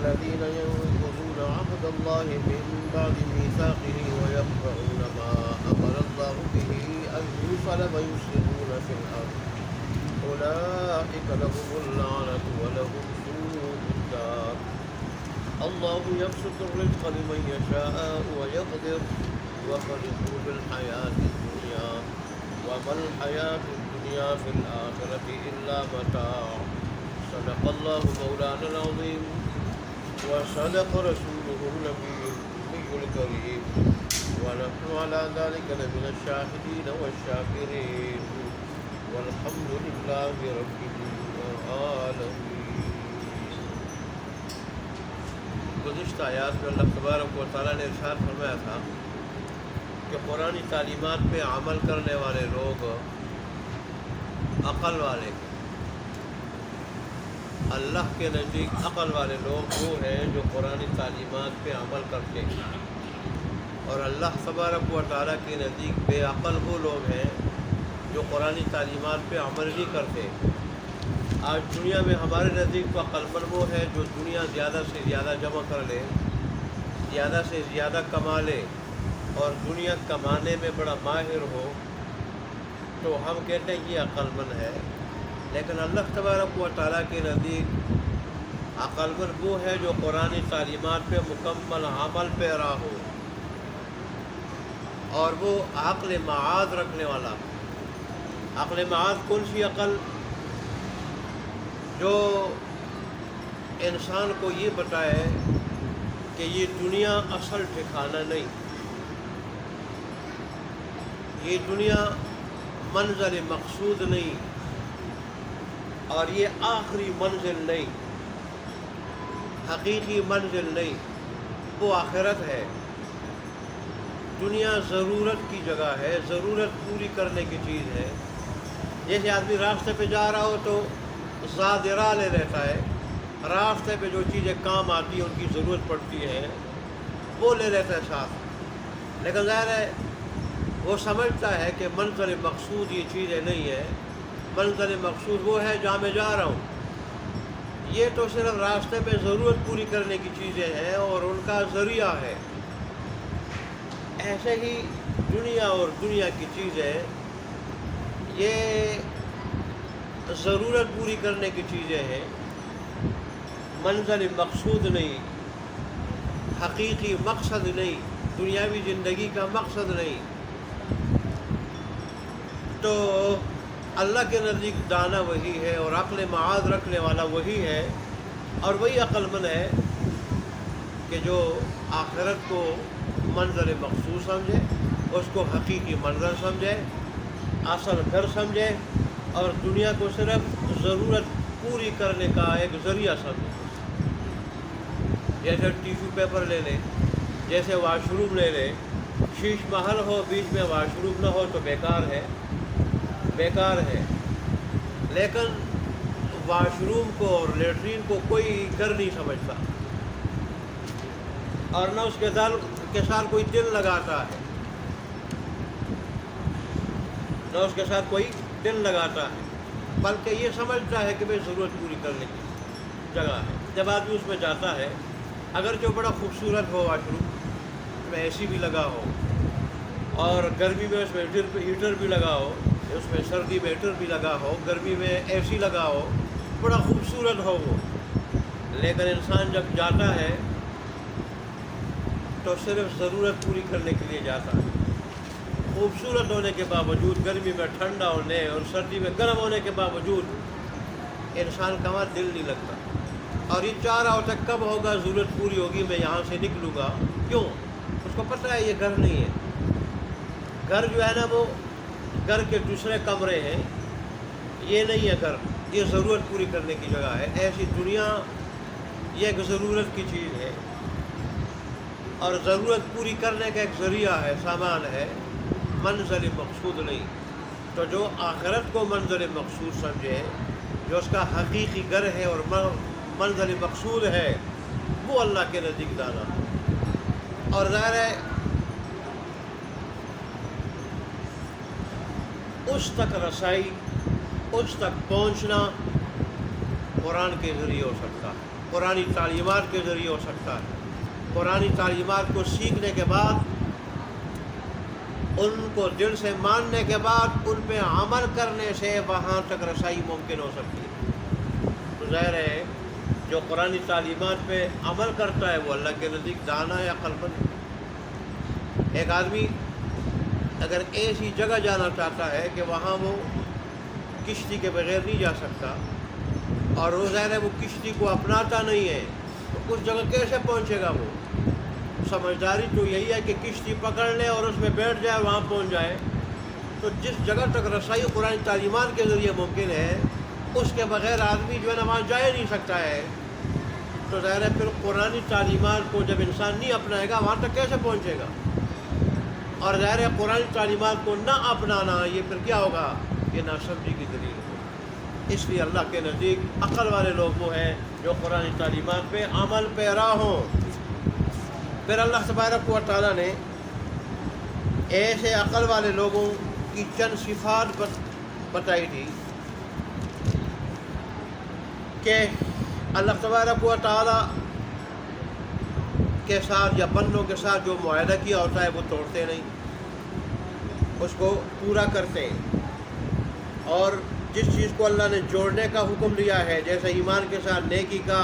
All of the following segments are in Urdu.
الذين ينقضون عهد الله من بعد ميثاقه ويقطعون ما أمر الله به أن يوصل ويفسدون في الأرض أولئك لهم اللعنة ولهم سوء الدار الله يبسط الرزق لمن يشاء ويقدر وفرحوا بالحياة الدنيا وما الحياة الدنيا في الآخرة إلا متاع صدق الله مولانا العظيم وصدق رسوله النبي الكريم ونحن على ذلك لمن الشاهدين والشاكرين والحمد لله رب العالمين. گزشتہ آیات میں اللہ تبارک و تعالیٰ نے ارشاد فرمایا تھا کہ قرآن تعلیمات پہ عمل کرنے والے لوگ عقل والے، اللہ کے نزدیک عقل والے لوگ وہ ہیں جو قرآن تعلیمات پہ عمل کرتے ہیں، اور اللہ تبارک و تعالیٰ کے نزدیک بے عقل وہ لوگ ہیں جو قرآن تعلیمات پہ عمل نہیں کرتے۔ آج دنیا میں ہمارے نزدیک تو عقل مند وہ ہے جو دنیا زیادہ سے زیادہ جمع کر لے، زیادہ سے زیادہ کما لے اور دنیا کمانے میں بڑا ماہر ہو، تو ہم کہتے ہیں یہ عقل مند ہے۔ لیکن اللہ تبارک و تعالیٰ کے نزدیک عقل مند وہ ہے جو قرآن تعلیمات پہ مکمل عمل پیرا ہو، اور وہ عقل معاذ رکھنے والا۔ عقل معاذ کون سی عقل؟ جو انسان کو یہ بتائے کہ یہ دنیا اصل ٹھکانہ نہیں، یہ دنیا منزل مقصود نہیں، اور یہ آخری منزل نہیں، حقیقی منزل نہیں، وہ آخرت ہے۔ دنیا ضرورت کی جگہ ہے، ضرورت پوری کرنے کی چیز ہے۔ جیسے آدمی راستے پہ جا رہا ہو تو زادرہ لے رہتا ہے، راستے پہ جو چیزیں کام آتی ہیں ان کی ضرورت پڑتی ہے وہ لے لیتا ہے ساتھ، لیکن ظاہر ہے وہ سمجھتا ہے کہ منزل مقصود یہ چیزیں نہیں ہے، منزل مقصود وہ ہے جہاں میں جا رہا ہوں۔ یہ تو صرف راستے پہ ضرورت پوری کرنے کی چیزیں ہیں اور ان کا ذریعہ ہے۔ ایسے ہی دنیا اور دنیا کی چیزیں یہ ضرورت پوری کرنے کی چیزیں ہیں، منزل مقصود نہیں، حقیقی مقصد نہیں، دنیاوی زندگی کا مقصد نہیں۔ تو اللہ کے نزدیک دانا وہی ہے اور عقل معاذ رکھنے والا وہی ہے، اور وہی عقل مند ہے کہ جو آخرت کو منزل مقصود سمجھے، اس کو حقیقی منزل سمجھے، اصل گھر سمجھے، اور دنیا کو صرف ضرورت پوری کرنے کا ایک ذریعہ سمجھے۔ جیسے ٹیشو پیپر لے لے، جیسے واش روم لے لے، شیش محل ہو بیچ میں واش روم نہ ہو تو بیکار ہے، بیکار ہے۔ لیکن واش روم کو اور لیٹرین کو کوئی گھر نہیں سمجھتا، اور نہ اس کے ساتھ کوئی دل لگاتا ہے، نہ اس کے ساتھ کوئی دل لگاتا ہے، بلکہ یہ سمجھتا ہے کہ بھائی ضرورت پوری کرنے کی جگہ ہے۔ جب آدمی اس میں جاتا ہے، اگر جو بڑا خوبصورت ہو واش روم، اس میں اے سی بھی لگا ہو، اور گرمی میں اس میں ہیٹر بھی لگا ہو، اس میں سردی میں ہیٹر بھی لگا ہو، گرمی میں اے سی لگا ہو، بڑا خوبصورت ہو وہ، لیکن انسان جب جاتا ہے تو صرف ضرورت پوری کرنے کے لیے جاتا ہے۔ خوبصورت ہونے کے باوجود، گرمی میں ٹھنڈا ہونے اور سردی میں گرم ہونے کے باوجود انسان کا وہاں دل نہیں لگتا، اور یہ چاہ رہا ہوتا ہے کب ہوگا ضرورت پوری ہوگی، میں یہاں سے نکلوں گا۔ کیوں؟ اس کو پتہ ہے یہ گھر نہیں ہے، گھر جو ہے نا وہ گھر کے دوسرے کمرے ہیں، یہ نہیں ہے گھر، یہ ضرورت پوری کرنے کی جگہ ہے۔ ایسی دنیا یہ ایک ضرورت کی چیز ہے، اور ضرورت پوری کرنے کا ایک ذریعہ ہے، سامان ہے، منزل مقصود نہیں۔ تو جو آخرت کو منزل مقصود سمجھے، جو اس کا حقیقی گھر ہے اور منزل مقصود ہے، وہ اللہ کے نزدیک دانا۔ اور ظاہر ہے اس تک رسائی، اس تک پہنچنا قرآن کے ذریعے ہو سکتا ہے۔ قرآنی تعلیمات کے ذریعے ہو سکتا ہے۔ قرآنی تعلیمات کو سیکھنے کے بعد، ان کو دل سے ماننے کے بعد ان پہ عمل کرنے سے وہاں تک رسائی ممکن ہو سکتی ہے۔ تو ظاہر ہے جو قرآنی تعلیمات پہ عمل کرتا ہے وہ اللہ کے نزدیک دانا یا عقل مند ہے۔ ایک آدمی اگر ایسی جگہ جانا چاہتا ہے کہ وہاں وہ کشتی کے بغیر نہیں جا سکتا، اور وہ ظاہر ہے وہ کشتی کو اپناتا نہیں ہے، تو اس جگہ کیسے پہنچے گا وہ؟ سمجھداری تو یہی ہے کہ کشتی پکڑ لے اور اس میں بیٹھ جائے، وہاں پہنچ جائے۔ تو جس جگہ تک رسائی قرآن تعلیمات کے ذریعے ممکن ہے، اس کے بغیر آدمی جو ہے نا وہاں جا ہی نہیں سکتا ہے۔ تو ظاہر ہے پھر قرآن تعلیمات کو جب انسان نہیں اپنائے گا وہاں تک کیسے پہنچے گا؟ اور ظاہر ہے قرآن تعلیمات کو نہ اپنانا یہ پھر کیا ہوگا؟ یہ ناسمجھی کی دلیل ہوگی۔ اس لیے اللہ کے نزدیک عقل والے لوگ وہ ہیں جو قرآن تعلیمات پہ عمل پیرا ہوں۔ پھر اللہ تبارک و تعالیٰ نے ایسے عقل والے لوگوں کی چند صفات بتائی تھی کہ اللہ تبارک و تعالیٰ کے ساتھ یا بندوں کے ساتھ جو معاہدہ کیا ہوتا ہے وہ توڑتے نہیں، اس کو پورا کرتے ہیں۔ اور جس چیز کو اللہ نے جوڑنے کا حکم دیا ہے، جیسے ایمان کے ساتھ نیکی کا،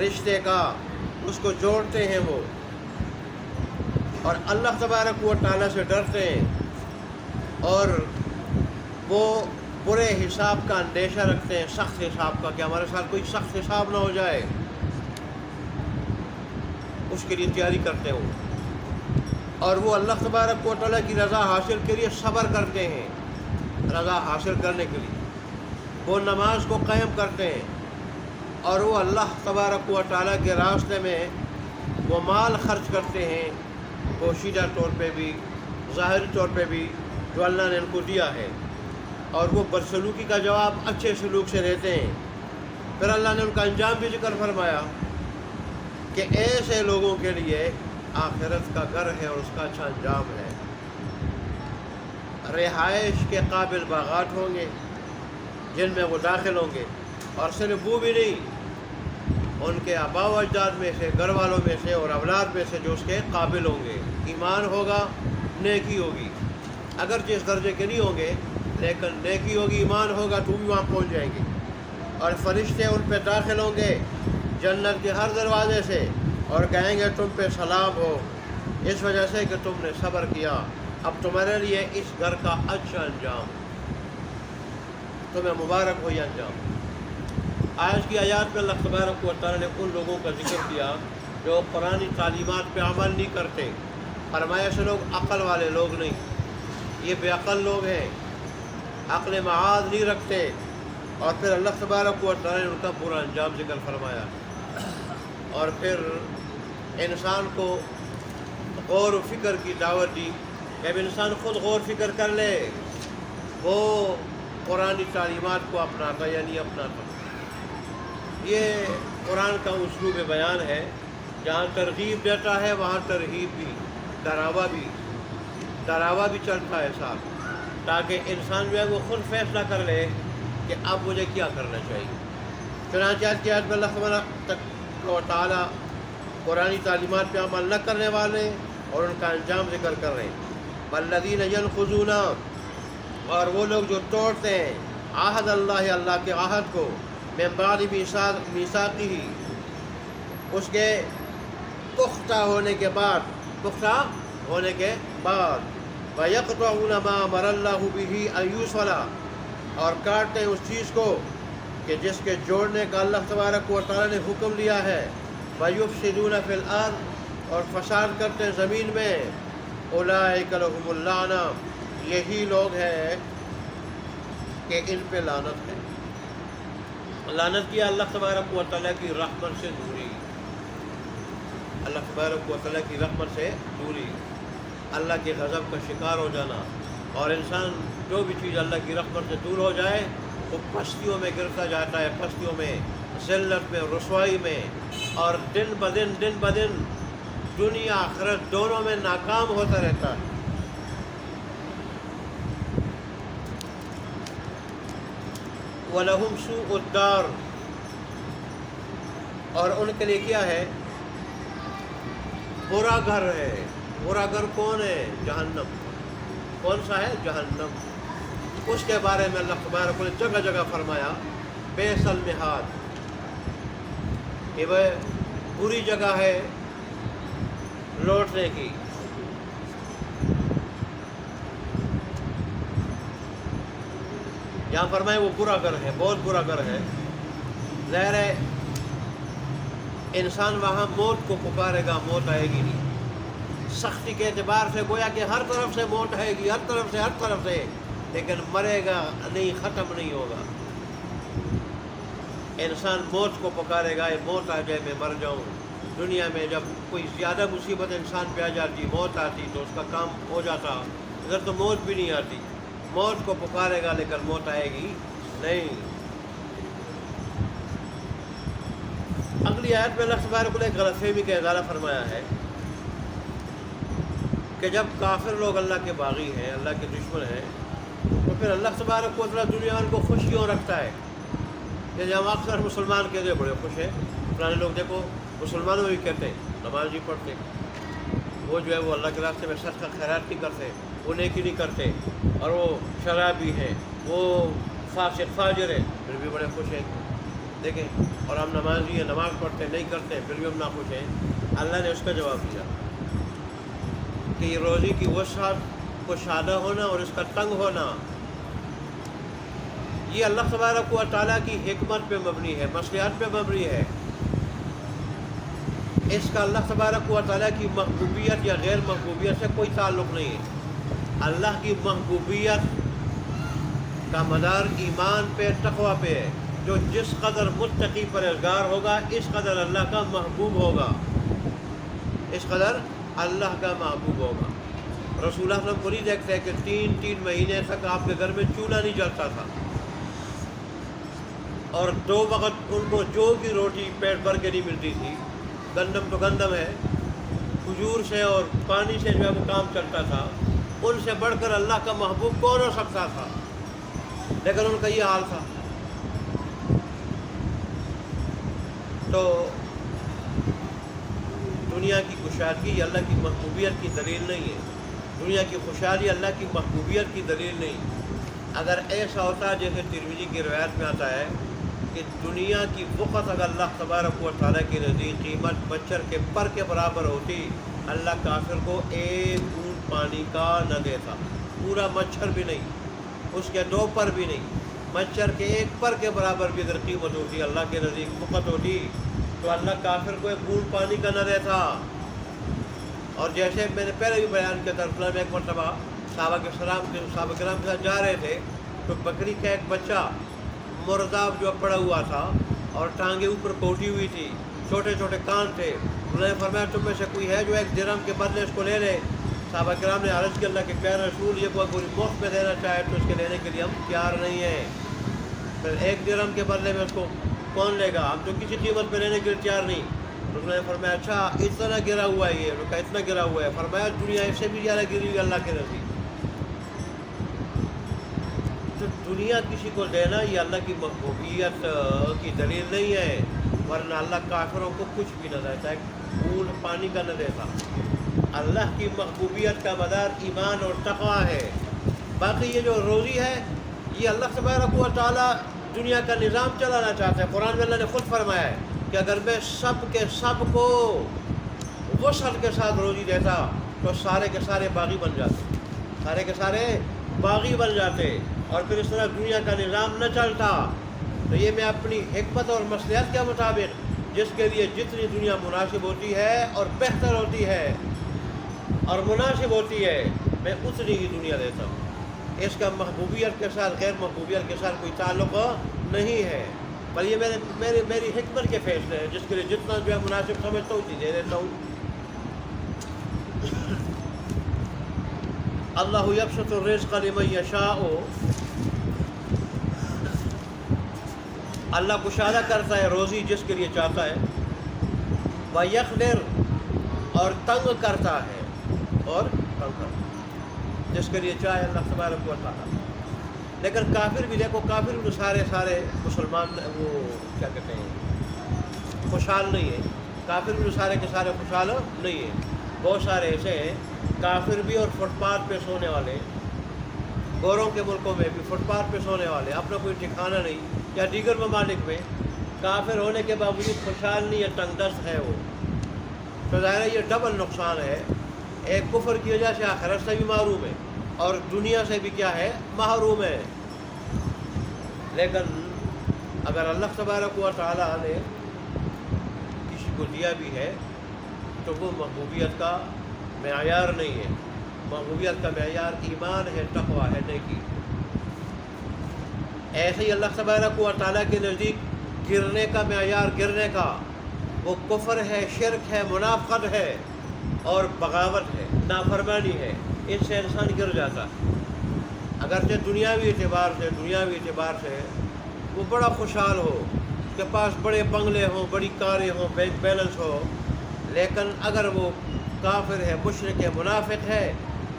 رشتے کا، اس کو جوڑتے ہیں وہ، اور اللہ تبارک و تعالیٰ سے ڈرتے ہیں، اور وہ برے حساب کا اندیشہ رکھتے ہیں، سخت حساب کا، کہ ہمارے ساتھ کوئی سخت حساب نہ ہو جائے، اس کے لیے تیاری کرتے ہو۔ اور وہ اللہ تبارک و تعالیٰ کی رضا حاصل کے لیے صبر کرتے ہیں، رضا حاصل کرنے کے لیے وہ نماز کو قائم کرتے ہیں، اور وہ اللہ تبارک و تعالیٰ کے راستے میں وہ مال خرچ کرتے ہیں، پوشیدہ طور پہ بھی، ظاہری طور پہ بھی، جو اللہ نے ان کو دیا ہے، اور وہ بدسلوکی کا جواب اچھے سلوک سے دیتے ہیں۔ پھر اللہ نے ان کا انجام بھی ذکر فرمایا کہ ایسے لوگوں کے لیے آخرت کا گھر ہے اور اس کا اچھا انجام ہے۔ رہائش کے قابل باغات ہوں گے جن میں وہ داخل ہوں گے، اور صرف وہ بھی نہیں، ان کے آباء و اجداد میں سے، گھر والوں میں سے اور اولاد میں سے جو اس کے قابل ہوں گے، ایمان ہوگا، نیکی ہوگی، اگرچہ اس درجے کے نہیں ہوں گے لیکن نیکی ہوگی، ایمان ہوگا تو بھی وہاں پہنچ جائیں گے، اور فرشتے ان پہ داخل ہوں گے جنت کے ہر دروازے سے، اور کہیں گے تم پہ سلام ہو، اس وجہ سے کہ تم نے صبر کیا، اب تمہارے لیے اس گھر کا اچھا انجام، تمہیں مبارک ہو یہ انجام۔ آج کی آیات میں اللہ تبارک و تعالیٰ نے ان لوگوں کا ذکر کیا جو قرآن تعلیمات پہ عمل نہیں کرتے، فرمایا ایسے لوگ عقل والے لوگ نہیں، یہ بے عقل لوگ ہیں، عقل معاد نہیں رکھتے، اور پھر اللہ تبارک و تعالیٰ نے ان کا برا انجام ذکر فرمایا، اور پھر انسان کو غور و فکر کی دعوت دی کہ اب انسان خود غور فکر کر لے، وہ قرآن تعلیمات کو اپناتا یا نہیں اپناتا۔ یہ قرآن کا اسلوب بیان ہے، جہاں ترغیب دیتا ہے وہاں ترغیب بھی، ڈراوا بھی چلتا ہے ساتھ، تاکہ انسان جو ہے وہ خود فیصلہ کر لے کہ اب مجھے کیا کرنا چاہیے۔ چنانچہ آج کی آیت میں اللہ تبارک و تعالیٰ قرآن تعلیمات پہ عمل نہ کرنے والے اور ان کا انجام ذکر کر رہے ہیں۔ والذین ینقضون، اور وہ لوگ جو توڑتے ہیں عہد اللہ، اللہ کے عہد کو، من بعد میثاقہ، اس کے پختہ ہونے کے بعد، وَيَقْطَعُونَ مَا أَمَرَ اللَّهُ بِهِ أَن يُوصَلَ، اور کاٹتے ہیں اس چیز کو کہ جس کے جوڑنے کا اللہ تبارک و تعالیٰ نے حکم دیا ہے، وَيُفْسِدُونَ فِي الْأَرْضِ، اور فساد کرتے ہیں زمین میں، أُولَٰئِكَ لَهُمُ اللَّعْنَةُ، یہی لوگ ہیں کہ ان پہ لعنت ہے۔ لعنت کیا اللہ تبارک و تعالیٰ کی رحمت سے دوری، اللہ تبارک و تعالیٰ کی رحمت سے دوری، اللہ کے غضب کا شکار ہو جانا، اور انسان جو بھی چیز اللہ کی رحمت سے دور ہو جائے وہ پستیوں میں گرتا جاتا ہے، پستیوں میں، ذلت میں، رسوائی میں، اور دن بدن دنیا آخرت دونوں میں ناکام ہوتا رہتا ہے۔ وَلَهُمْ سُوءُ الدَّارِ، اور ان کے لیے کیا ہے؟ برا گھر ہے۔ برا گھر کون ہے؟ جہنم۔ کون سا ہے؟ جہنم۔ اس کے بارے میں اللہ تبارک نے جگہ جگہ فرمایا بئس المہاد، یہ وہ بری جگہ ہے لوٹنے کی۔ یہاں فرمائے وہ برا گھر ہے، بہت برا گھر ہے۔ ظاہر ہے انسان وہاں موت کو پکارے گا، موت آئے گی نہیں۔ سختی کے اعتبار سے گویا کہ ہر طرف سے موت آئے گی، ہر طرف سے، لیکن مرے گا نہیں، ختم نہیں ہوگا۔ انسان موت کو پکارے گا، موت آ جائے میں مر جاؤں۔ دنیا میں جب کوئی زیادہ مصیبت انسان پہ آ جاتی، موت آتی تو اس کا کام ہو جاتا، ادھر تو موت بھی نہیں آتی۔ موت کو پکارے گا لیکن موت آئے گی نہیں۔ اگلی آیت میں اللہ تبارک نے ایک غلط فہمی کا ازالہ فرمایا ہے کہ جب کافر لوگ اللہ کے باغی ہیں، اللہ کے دشمن ہیں، تو پھر اللہ تبارک و تعالیٰ دنیا ان کو خوش کیوں رکھتا ہے؟ جیسے ہم اکثر مسلمان کہتے ہیں بڑے خوش ہیں، پرانے لوگ دیکھو مسلمانوں بھی کہتے ہیں نماز نہیں پڑھتے، وہ جو ہے وہ اللہ کے راستے میں صدقہ خیرات نہیں کرتے، وہ نیکی نہیں کرتے، اور وہ شرابی ہیں، وہ فاسق فاجر ہیں، پھر بھی بڑے خوش ہیں۔ دیکھیں، اور ہم نمازی ہیں، نماز پڑھتے ہیں، نہیں کرتے، پھر بھی ہم ناخوش ہیں۔ اللہ نے اس کا جواب دیا کہ یہ روزی کی وسعت کو شادہ ہونا اور اس کا تنگ ہونا، یہ اللہ تبارک و تعالیٰ کی حکمت پہ مبنی ہے، مصلحت پہ مبنی ہے۔ اس کا اللہ تبارک و تعالیٰ کی محبوبیت یا غیر محبوبیت سے کوئی تعلق نہیں ہے۔ اللہ کی محبوبیت کا مدار ایمان پہ، تقوی پہ ہے۔ جو جس قدر متقی پرہیزگار ہوگا اس قدر اللہ کا محبوب ہوگا، اس قدر اللہ کا محبوب ہوگا۔ رسول اللہ صلی اللہ علیہ وسلم کو نہیں دیکھتے کہ تین مہینے تک آپ کے گھر میں چولہا نہیں جلتا تھا، اور 2 وقت ان کو جو کی روٹی پیٹ بھر کے نہیں ملتی تھی۔ گندم تو گندم ہے، کھجور سے اور پانی سے جو ہے وہ کام چلتا تھا۔ ان سے بڑھ کر اللہ کا محبوب کون ہو سکتا تھا؟ لیکن ان کا یہ حال تھا۔ تو دنیا کی کشادگی یہ اللہ کی محبوبیت کی دلیل نہیں ہے، دنیا کی خوشحالی اللہ کی محبوبیت کی دلیل نہیں۔ اگر ایسا ہوتا جیسے ترمذی کی روایت میں آتا ہے کہ دنیا کی وقت اگر اللہ تبارک و تعالیٰ کی نزدیک قیمت مچھر کے پر کے برابر ہوتی، اللہ کافر کو 1 بوند پانی کا نہ دیتا، پورا مچھر بھی نہیں، اس کے 2 پر بھی نہیں، مچھر کے 1 پر کے برابر بھی اگر قیمت ہوتی، اللہ کے نزدیک وقت ہوتی، تو اللہ کافر کو 1 بوند پانی کا نہ دیتا۔ اور جیسے میں نے پہلے بھی بیان کیا تھا، ایک مرتبہ صحابہ کرام کے ساتھ جا رہے تھے تو بکری کا ایک بچہ مرداب جو پڑا ہوا تھا اور ٹانگیں اوپر کوٹی ہوئی تھی، چھوٹے چھوٹے کان تھے۔ انہوں نے فرمایا تم میں سے کوئی ہے جو 1 درہم کے بدلے اس کو لے لے؟ صحابہ کرام نے عرض کی اللہ کے پیارے رسول یہ کوئی مفت میں دینا چاہے تو اس کے لینے کے لیے ہم تیار نہیں ہیں۔ پھر 1 درہم کے بدلے میں اس کو کون لے گا؟ ہم تو کسی قیمت پہ لینے کے لیے تیار نہیں۔ انہوں نے فرمایا اچھا اتنا گرا ہوا ہے یہ؟ انہوں نے کہا اتنا گرا ہوا ہے۔ فرمایا دنیا اس سے بھی زیادہ گری ہوئی اللہ کے نزدیک۔ تو دنیا کسی کو دینا یہ اللہ کی محبوبیت کی دلیل نہیں ہے، ورنہ اللہ کافروں کو کچھ بھی نہ دیتا، 1 بوند پانی کا نہ دیتا۔ اللہ کی محبوبیت کا مدار ایمان اور تقوی ہے۔ باقی یہ جو روزی ہے یہ اللہ تبارک و تعالیٰ دنیا کا نظام چلانا چاہتا ہے۔ قرآن میں اللہ نے خود فرمایا ہے کہ اگر میں سب کے سب کو وسعت کے ساتھ روزی دیتا تو سارے کے سارے باغی بن جاتے، سارے کے سارے باغی بن جاتے، اور پھر اس طرح دنیا کا نظام نہ چلتا۔ تو یہ میں اپنی حکمت اور مصلحت کے مطابق جس کے لیے جتنی دنیا مناسب ہوتی ہے اور بہتر ہوتی ہے اور مناسب ہوتی ہے، میں اتنی ہی دنیا دیتا ہوں۔ اس کا محبوبیت کے ساتھ غیر محبوبیت کے ساتھ کوئی تعلق نہیں ہے، پر یہ میری حکمت کے فیصلے ہیں، جس کے لیے جتنا جو ہے مناسب سمجھتا ہوں اتنی دے دیتا ہوں۔ اللہ یبسط الرزق لمن یشاء، اللہ کشادہ کرتا ہے روزی جس کے لیے چاہتا ہے، وَيَقْدِرُ، اور تنگ کرتا ہے، جس کے لیے چاہے اللہ تبارک و تعالیٰ۔ لیکن کافر بھی دیکھو، کافر بھی سارے مسلمان وہ کیا کہتے ہیں خوشحال نہیں ہے، کافر بھی سارے کے سارے خوشحال نہیں ہیں. بہت سارے ایسے ہیں کافر بھی اور فٹ پاتھ پہ سونے والے، گوروں کے ملکوں میں بھی فٹ پاتھ پہ سونے والے، اپنا کوئی ٹھکانہ نہیں. یا دیگر ممالک میں کافر ہونے کے باوجود خوشحال نہیں ہے، تنگ دست ہے وہ. تو ظاہر ہے یہ ڈبل نقصان ہے، ایک کفر کی وجہ سے آخرت سے بھی محروم ہے اور دنیا سے بھی کیا ہے، محروم ہے. لیکن اگر اللہ تبارک و تعالیٰ نے کسی کو دیا بھی ہے تو وہ محبوبیت کا معیار نہیں ہے. محبوبیت کا معیار ایمان ہے، تقویٰ ہے، نیکی. ایسے ہی اللہ تبارک و تعالیٰ کے نزدیک گرنے کا معیار، گرنے کا وہ کفر ہے، شرک ہے، منافقت ہے اور بغاوت ہے، نافرمانی ہے. ان سے انسان گر جاتا ہے. اگرچہ دنیاوی اعتبار سے وہ بڑا خوشحال ہو، اس کے پاس بڑے بنگلے ہوں، بڑی کاریں ہوں، بینک بیلنس ہو، لیکن اگر وہ کافر ہے، مشرک ہے، منافق ہے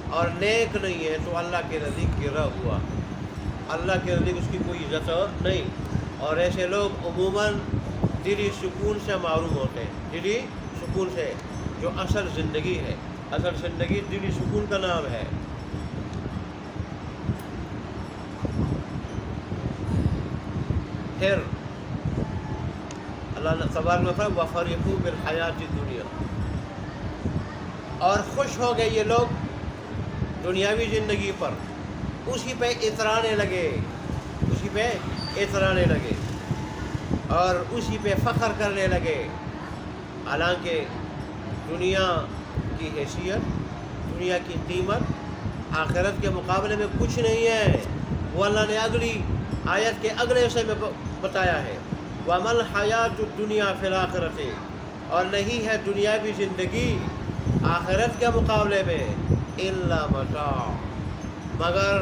اور نیک نہیں ہے تو اللہ کے نزدیک گرا ہوا، اللہ کے نزدیک اس کی کوئی عزت نہیں. اور ایسے لوگ عموماً دلی سکون سے محروم ہوتے ہیں. دلی سکون سے، جو اصل زندگی ہے، اصل زندگی دلی سکون کا نام ہے. پھر اللہ تبارک و تعالیٰ وَفَرِحُوا بِالْحَيَاةِ الدُّنْيَا، اور خوش ہو گئے یہ لوگ دنیاوی زندگی پر، اسی پہ اترانے لگے اور اسی پہ فخر کرنے لگے. حالانکہ دنیا کی حیثیت، دنیا کی قیمت آخرت کے مقابلے میں کچھ نہیں ہے. وہ اللہ نے اگلی آیت کے اگلے حصے میں بتایا ہے، وَمَا الْحَيَاةُ الدُّنْيَا فِي الْآخِرَةِ، اور نہیں ہے دنیاوی زندگی آخرت کے مقابلے میں إِلَّا مَتَاعٌ، مگر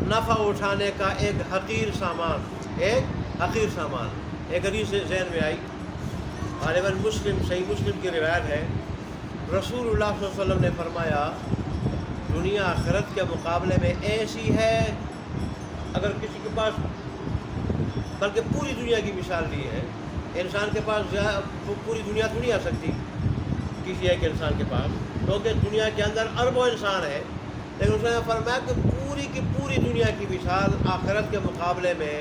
نفع اٹھانے کا ایک حقیر سامان. ایک حدیث ذہن میں آئی، غالباً صحیح مسلم کی روایت ہے. رسول اللہ صلی اللہ علیہ وسلم نے فرمایا دنیا آخرت کے مقابلے میں ایسی ہے، اگر کسی کے پاس، بلکہ پوری دنیا کی مثال دی ہے. انسان کے پاس پوری دنیا تو نہیں آ سکتی کسی ایک انسان کے پاس، کیونکہ دنیا کے اندر اربوں انسان ہے. لیکن اس نے فرمایا کہ پوری کی پوری دنیا کی مثال آخرت کے مقابلے میں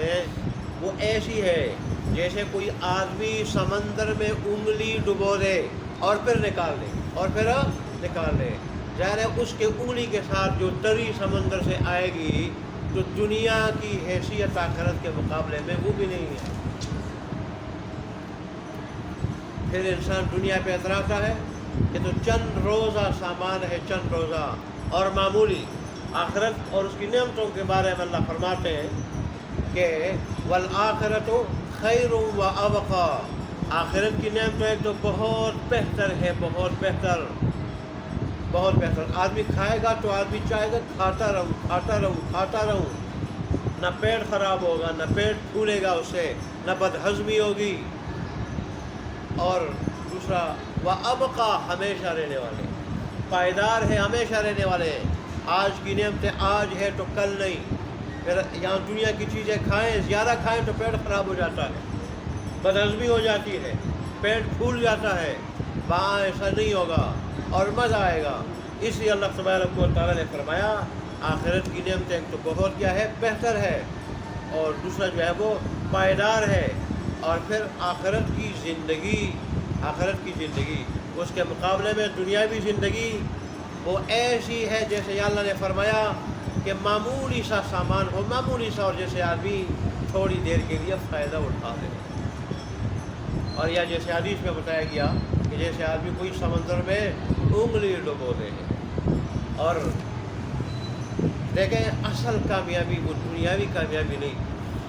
وہ ایسی ہے جیسے کوئی آدمی سمندر میں انگلی ڈبو دے اور پھر نکال لے. ظاہر ہے اس کے انگلی کے ساتھ جو تری سمندر سے آئے گی تو دنیا کی حیثیت آخرت کے مقابلے میں وہ بھی نہیں ہے. پھر انسان دنیا پہ اتراتا ہے کہ تو چند روزہ سامان ہے، چند روزہ اور معمولی. آخرت اور اس کی نعمتوں کے بارے میں اللہ فرماتے ہیں کہ وَالْآخِرَةُ خَيْرٌ وَأَبْقَىٰ، آخرت کی نعمت ایک تو بہت بہتر ہے، بہت بہتر. آدمی کھائے گا تو آدمی چاہے گا کھاتا رہوں. نہ پیٹ خراب ہوگا، نہ پیٹ پھولے گا اس سے، نہ بدہضمی ہوگی. اور دوسرا وَأَبْقَىٰ، ہمیشہ رہنے والے، پائیدار ہے، ہمیشہ رہنے والے. آج کی نعمتیں آج ہے تو کل نہیں. پھر یہاں دنیا کی چیزیں کھائیں، زیادہ کھائیں تو پیٹ خراب ہو جاتا ہے، بدہضمی ہو جاتی ہے، پیٹ پھول جاتا ہے. وہاں ایسا نہیں ہوگا اور مزہ آئے گا. اس لیے اللہ تبارک و تعالیٰ نے فرمایا آخرت کی نعمتیں ایک تو بہت کیا ہے، بہتر ہے، اور دوسرا جو ہے وہ پائیدار ہے. اور پھر آخرت کی زندگی اس کے مقابلے میں دنیاوی زندگی وہ ایسی ہے جیسے اللہ نے فرمایا کہ معمولی سا سامان ہو، معمولی سا، اور جیسے آدمی تھوڑی دیر کے لیے فائدہ اٹھا دے. اور یا جیسے حدیث میں بتایا گیا کہ جیسے آدمی کوئی سمندر میں انگلی ڈبو دے. اور دیکھیں اصل کامیابی وہ دنیاوی کامیابی نہیں،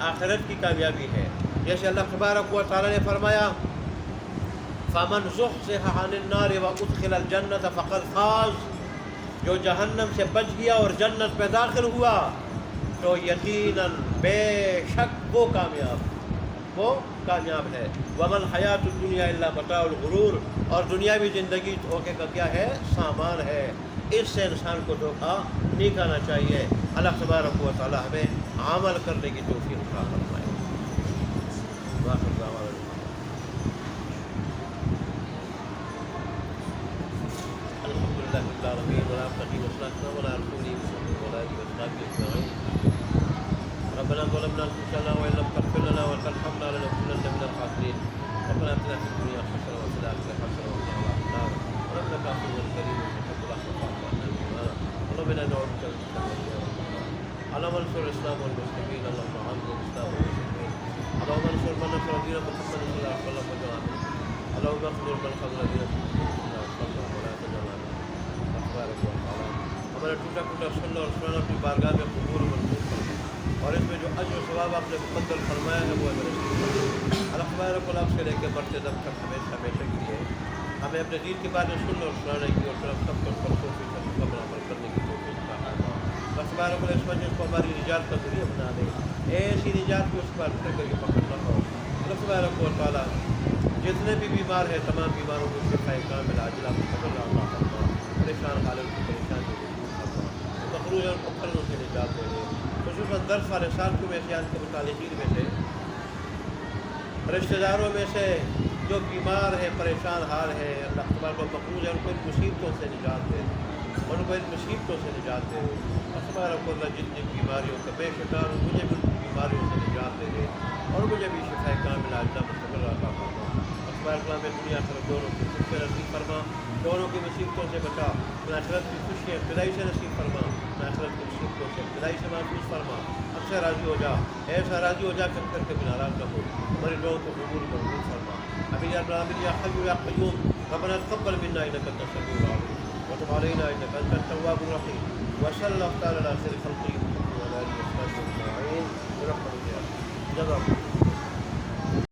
آخرت کی کامیابی ہے. جیسے اللہ تبارک و تعالیٰ نے فرمایا فَمَنْ زُحْزِحَ عَنِ النَّارِ وَأُدْخِلَ الْجَنَّةَ فَقَدْ فَازَ، جو جہنم سے بچ گیا اور جنت پہ داخل ہوا تو یقیناً بے شک وہ کامیاب ہے. وَمَا الْحَيَاةُ الدُّنْيَا إِلَّا مَتَاعُ الْغُرُورِ، اور دنیاوی زندگی دھوکے کا کیا ہے، سامان ہے. اس سے انسان کو دھوکہ نہیں کرنا چاہیے. اللہ تبارک و تعالیٰ ہمیں عمل کرنے کی توفیق عطا فرمائے. المستقيم وصلاتنا ولا رسوله ولا آله وصحبه أجمعين. ربنا ظلمنا أنفسنا وإن لم تغفر لنا وترحمنا لنكونن من الخاسرين. ربنا آتنا في الدنيا حسنة وفي الآخرة حسنة وقنا عذاب النار. ورحمتك عفو كريم وتحب العفو فاعف عنا الإيمان. اللهم إنا نعوذ بك من الفتن يا رب العالمين. اللهم انصر الإسلام والمسلمين. اللهم أعز الإسلام والمسلمين. اللهم انصر من نصر دين محمد صلى الله عليه وسلم وجعلنا. اللهم اخذل من خذل دين محمد ولا تجعلنا تبارك وتعالى. ہمارا ٹوٹا ٹوٹا سننا اور سنانا اپنی بارگاہ میں قبول و منظور فرما، اور اس میں جو اجر و ثواب آپ نے مقدر فرمایا ہے وہ ہمیں نصیب فرما۔ اللہ تبارک و تعالیٰ سے لے کے مرتے دم تک ہمیشہ ہمیشہ کے لیے ہمیں اپنے دین کے بارے میں سننے اور سنانے کی اور سب کو پر توفیق پر عمل کرنے کی توفیق عطا فرما۔ اللہ تبارک و تعالیٰ اس مجلس کو ہماری نجات کا ذریعہ بنا دے، ایسی نجات کو اس پر پھر کر کے پکڑ نہ ہو۔ اللہ تبارک و تعالیٰ جتنے بھی بیمار ہیں تمام بیماروں کو شفاء کامل عاجلہ مستقبل عطا فرما، پریشان حالت کی پریشانی کو دور فرما، مخروج اور مقرروں سے نجات دے دے۔ خصوصاً درس والے ساتھیوں میں احتیاط کے متعلقین میں سے رشتہ داروں میں سے جو بیمار ہیں پریشان حال ہیں، اللہ تبارک و مخروج ہے، ان کو ان مصیبتوں سے نجات دے، ان کو ان مصیبتوں سے نجات دے۔ اللہ تبارک و تعالیٰ جتنی بیماریوں کا بے شکار ہوں مجھے بھی ان بیماریوں سے نجات دے دے اور مجھے بھی شفاء کامل عاجلہ مستقبل عطا فرما۔ اللہ میں دنیا آخرت دونوں کی خوشیاں نصیب فرما، دونوں کی مصیبتوں سے بچا، آخرت کی خوشیاں ابتدائی سے نصیب فرما، آخرت کی مصیبتوں سے ابتدائی سے محفوظ فرما۔ اب سے راضی ہو جا، ایسا راضی ہو جا کر کے بھی ناراض نہ ہو، ہماری دعاؤں کو قبول منظور فرما۔ ابھی یا رب یا حی یا قیوم ربنا تقبل منا انک انت السمیع العلیم وتب علینا انک انت التواب الرحیم وصلی اللہ تعالی علی خیر خلقہ محمد وعلی آلہ وصحبہ اجمعین برحمتک یا رب۔ جزاکم